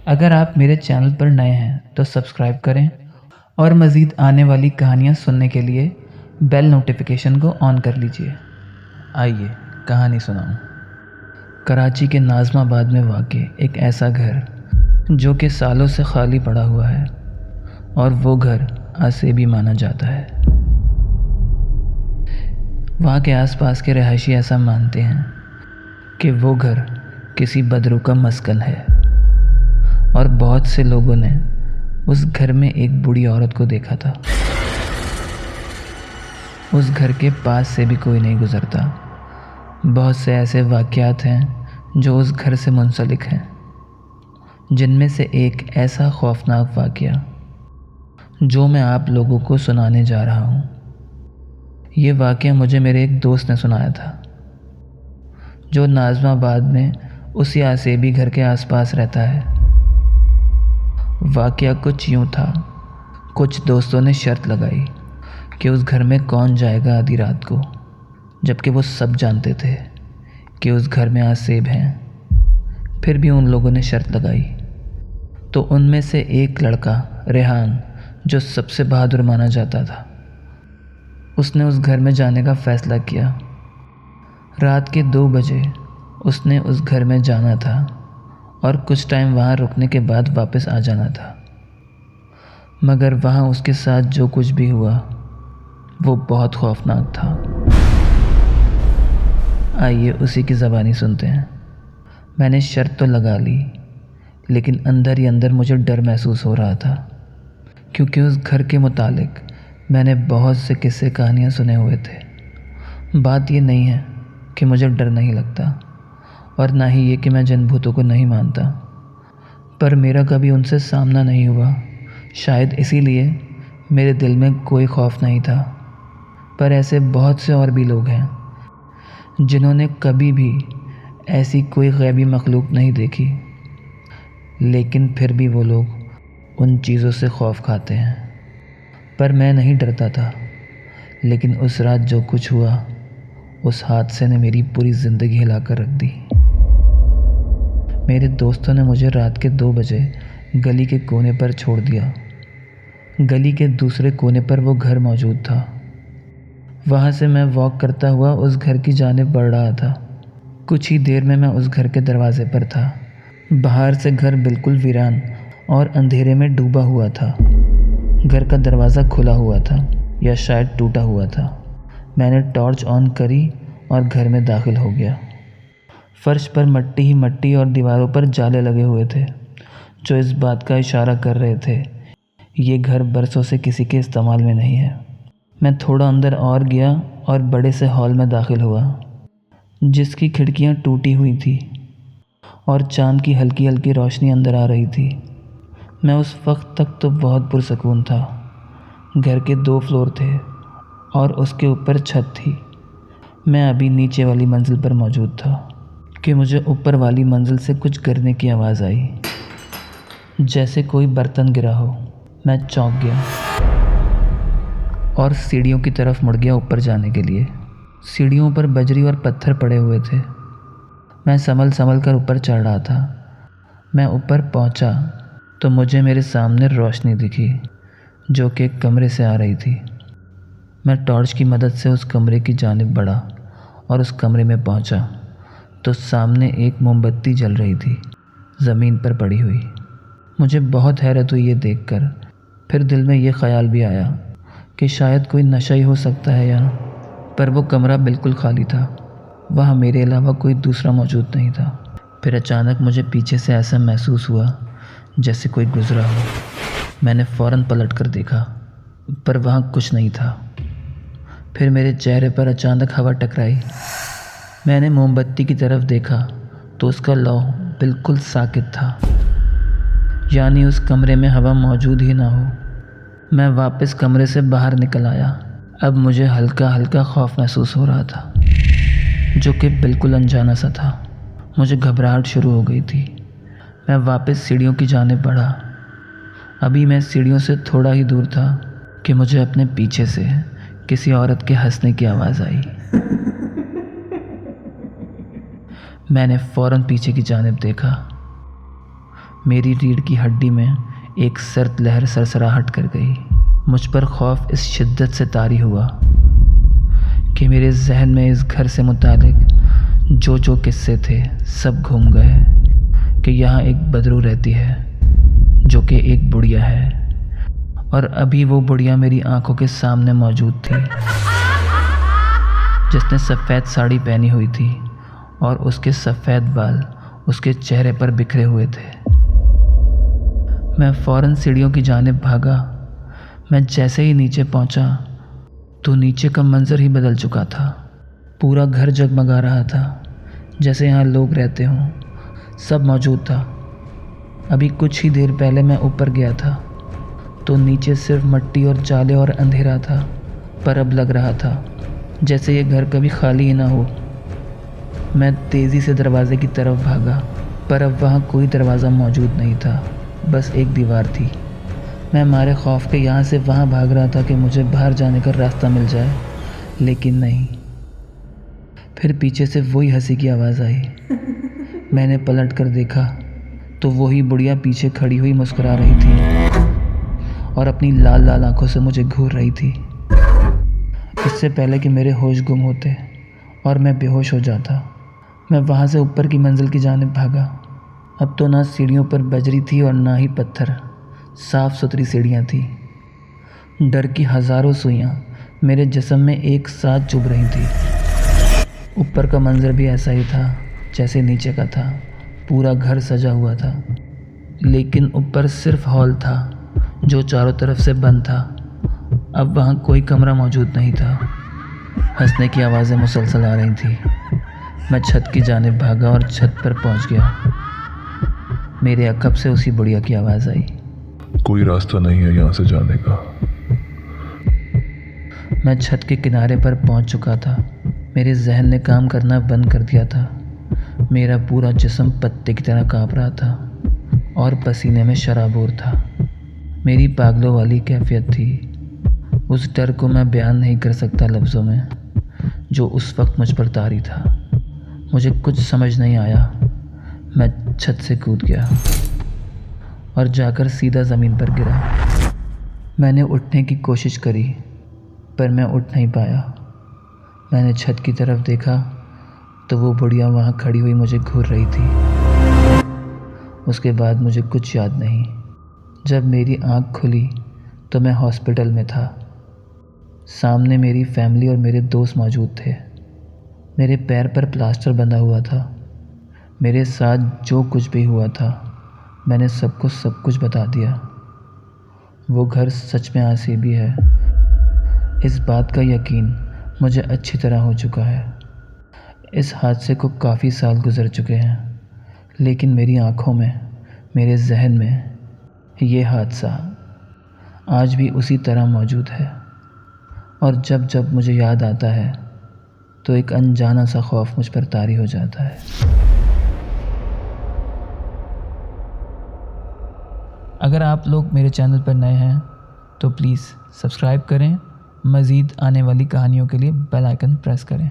अगर आप मेरे चैनल पर नए हैं तो सब्सक्राइब करें और मज़ीद आने वाली कहानियाँ सुनने के लिए बेल नोटिफिकेशन को ऑन कर लीजिए। आइए कहानी सुनाऊं। कराची के नाज़माबाद में वाक़े एक ऐसा घर जो कि सालों से खाली पड़ा हुआ है और वो घर आसेबी माना जाता है। वहाँ के आसपास के रहायशी ऐसा मानते हैं कि वो घर किसी बदरू का मस्कन है और बहुत से लोगों ने उस घर में एक बूढ़ी औरत को देखा था। उस घर के पास से भी कोई नहीं गुज़रता। बहुत से ऐसे वाक़यात हैं जो उस घर से मुंसलिक हैं, जिनमें से एक ऐसा खौफनाक वाक़या जो मैं आप लोगों को सुनाने जा रहा हूँ। ये वाक़या मुझे मेरे एक दोस्त ने सुनाया था जो नाज़माबाद में उसी आसेबी घर के आसपास रहता है। वाक़या कुछ यूँ था। कुछ दोस्तों ने शर्त लगाई कि उस घर में कौन जाएगा आधी रात को, जबकि वो सब जानते थे कि उस घर में आसेब हैं। फिर भी उन लोगों ने शर्त लगाई तो उनमें से एक लड़का रेहान, जो सबसे बहादुर माना जाता था, उसने उस घर में जाने का फ़ैसला किया। रात के 2 बजे उसने उस घर में जाना था और कुछ टाइम वहाँ रुकने के बाद वापस आ जाना था। मगर वहाँ उसके साथ जो कुछ भी हुआ वो बहुत खौफनाक था। आइए उसी की ज़बानी सुनते हैं। मैंने शर्त तो लगा ली, लेकिन अंदर ही अंदर मुझे डर महसूस हो रहा था, क्योंकि उस घर के मुतालिक मैंने बहुत से किस्से कहानियाँ सुने हुए थे। बात ये नहीं है कि मुझे डर नहीं लगता और ना ही ये कि मैं जिन भूतों को नहीं मानता, पर मेरा कभी उनसे सामना नहीं हुआ। शायद इसीलिए मेरे दिल में कोई खौफ नहीं था। पर ऐसे बहुत से और भी लोग हैं जिन्होंने कभी भी ऐसी कोई गैबी मखलूक नहीं देखी, लेकिन फिर भी वो लोग उन चीज़ों से खौफ खाते हैं। पर मैं नहीं डरता था, लेकिन उस रात जो कुछ हुआ, उस हादसे ने मेरी पूरी ज़िंदगी हिला कर रख दी। मेरे दोस्तों ने मुझे रात के 2 बजे गली के कोने पर छोड़ दिया। गली के दूसरे कोने पर वो घर मौजूद था। वहाँ से मैं वॉक करता हुआ उस घर की जानिब बढ़ रहा था। कुछ ही देर में मैं उस घर के दरवाजे पर था। बाहर से घर बिल्कुल वीरान और अंधेरे में डूबा हुआ था। घर का दरवाज़ा खुला हुआ था या शायद टूटा हुआ था। मैंने टॉर्च ऑन करी और घर में दाखिल हो गया। फर्श पर मट्टी ही मट्टी और दीवारों पर जाले लगे हुए थे, जो इस बात का इशारा कर रहे थे ये घर बरसों से किसी के इस्तेमाल में नहीं है। मैं थोड़ा अंदर और गया और बड़े से हॉल में दाखिल हुआ, जिसकी खिड़कियां टूटी हुई थी और चांद की हल्की हल्की रोशनी अंदर आ रही थी। मैं उस वक्त तक तो बहुत पुरसकून था। घर के 2 फ्लोर थे और उसके ऊपर छत थी। मैं अभी नीचे वाली मंजिल पर मौजूद था कि मुझे ऊपर वाली मंजिल से कुछ गिरने की आवाज़ आई, जैसे कोई बर्तन गिरा हो। मैं चौंक गया और सीढ़ियों की तरफ मुड़ गया ऊपर जाने के लिए। सीढ़ियों पर बजरी और पत्थर पड़े हुए थे। मैं संभल संभल कर ऊपर चढ़ रहा था। मैं ऊपर पहुंचा तो मुझे मेरे सामने रोशनी दिखी, जो कि एक कमरे से आ रही थी। मैं टॉर्च की मदद से उस कमरे की जानिब बढ़ा और उस कमरे में पहुंचा तो सामने एक मोमबत्ती जल रही थी, ज़मीन पर पड़ी हुई। मुझे बहुत हैरत हुई ये देखकर। फिर दिल में ये ख्याल भी आया कि शायद कोई नशा ही हो सकता है यहाँ। पर वो कमरा बिल्कुल खाली था। वहाँ मेरे अलावा कोई दूसरा मौजूद नहीं था। फिर अचानक मुझे पीछे से ऐसा महसूस हुआ जैसे कोई गुज़रा हो। मैंने फ़ौरन पलट कर देखा, पर वहाँ कुछ नहीं था। फिर मेरे चेहरे पर अचानक हवा टकराई। मैंने मोमबत्ती की तरफ देखा तो उसका लौ बिल्कुल साकित था, यानी उस कमरे में हवा मौजूद ही ना हो। मैं वापस कमरे से बाहर निकल आया। अब मुझे हल्का हल्का खौफ महसूस हो रहा था, जो कि बिल्कुल अनजाना सा था। मुझे घबराहट शुरू हो गई थी। मैं वापस सीढ़ियों की जानिब बढ़ा। अभी मैं सीढ़ियों से थोड़ा ही दूर था कि मुझे अपने पीछे से किसी औरत के हंसने की आवाज़ आई। मैंने फ़ौरन पीछे की जानिब देखा। मेरी रीढ़ की हड्डी में एक सर्द लहर सरसराहट कर गई। मुझ पर खौफ इस शिद्दत से तारी हुआ कि मेरे जहन में इस घर से मुतालिक जो किस्से थे सब घूम गए कि यहाँ एक बदरू रहती है जो कि एक बुढ़िया है, और अभी वो बुढ़िया मेरी आंखों के सामने मौजूद थी, जिसने सफ़ेद साड़ी पहनी हुई थी और उसके सफ़ेद बाल उसके चेहरे पर बिखरे हुए थे। मैं फ़ौरन सीढ़ियों की जानिब भागा। मैं जैसे ही नीचे पहुंचा तो नीचे का मंजर ही बदल चुका था। पूरा घर जगमगा रहा था, जैसे यहाँ लोग रहते हों। सब मौजूद था। अभी कुछ ही देर पहले मैं ऊपर गया था तो नीचे सिर्फ मिट्टी और चाले और अंधेरा था, पर अब लग रहा था जैसे ये घर कभी खाली ही ना हो। मैं तेज़ी से दरवाजे की तरफ भागा, पर अब वहाँ कोई दरवाज़ा मौजूद नहीं था, बस एक दीवार थी। मैं मारे खौफ के यहाँ से वहाँ भाग रहा था कि मुझे बाहर जाने का रास्ता मिल जाए, लेकिन नहीं। फिर पीछे से वही हंसी की आवाज़ आई। मैंने पलट कर देखा तो वही बुढ़िया पीछे खड़ी हुई मुस्कुरा रही थी और अपनी लाल लाल आंखों से मुझे घूर रही थी। इससे पहले कि मेरे होश गुम होते और मैं बेहोश हो जाता, मैं वहाँ से ऊपर की मंजिल की जानिब भागा। अब तो ना सीढ़ियों पर बजरी थी और ना ही पत्थर, साफ़ सुथरी सीढ़ियाँ थी। डर की हज़ारों सुइयाँ मेरे जिस्म में एक साथ चुभ रही थी। ऊपर का मंजर भी ऐसा ही था जैसे नीचे का था। पूरा घर सजा हुआ था, लेकिन ऊपर सिर्फ हॉल था जो चारों तरफ से बंद था। अब वहाँ कोई कमरा मौजूद नहीं था। हंसने की आवाज़ें मुसलसल आ रही थी। मैं छत की जानिब भागा और छत पर पहुँच गया। मेरे अकब से उसी बुढ़िया की आवाज़ आई, कोई रास्ता नहीं है यहाँ से जाने का। मैं छत के किनारे पर पहुँच चुका था। मेरे जहन ने काम करना बंद कर दिया था। मेरा पूरा जिस्म पत्ते की तरह काँप रहा था और पसीने में शराबोर था। मेरी पागलों वाली कैफियत थी। उस डर को मैं बयान नहीं कर सकता लफ्ज़ों में, जो उस वक्त मुझ पर तारी था। मुझे कुछ समझ नहीं आया। मैं छत से कूद गया और जाकर सीधा ज़मीन पर गिरा। मैंने उठने की कोशिश करी, पर मैं उठ नहीं पाया। मैंने छत की तरफ देखा तो वो बुढ़िया वहाँ खड़ी हुई मुझे घूर रही थी। उसके बाद मुझे कुछ याद नहीं। जब मेरी आँख खुली तो मैं हॉस्पिटल में था। सामने मेरी फैमिली और मेरे दोस्त मौजूद थे। मेरे पैर पर प्लास्टर बंधा हुआ था। मेरे साथ जो कुछ भी हुआ था मैंने सबको सब कुछ बता दिया। वो घर सच में आसीबी है, इस बात का यकीन मुझे अच्छी तरह हो चुका है। इस हादसे को काफ़ी साल गुजर चुके हैं, लेकिन मेरी आँखों में, मेरे जहन में ये हादसा आज भी उसी तरह मौजूद है। और जब जब मुझे याद आता है तो एक अनजाना सा खौफ मुझ पर तारी हो जाता है। अगर आप लोग मेरे चैनल पर नए हैं तो प्लीज़ सब्सक्राइब करें। मज़ीद आने वाली कहानियों के लिए बेल आइकन प्रेस करें।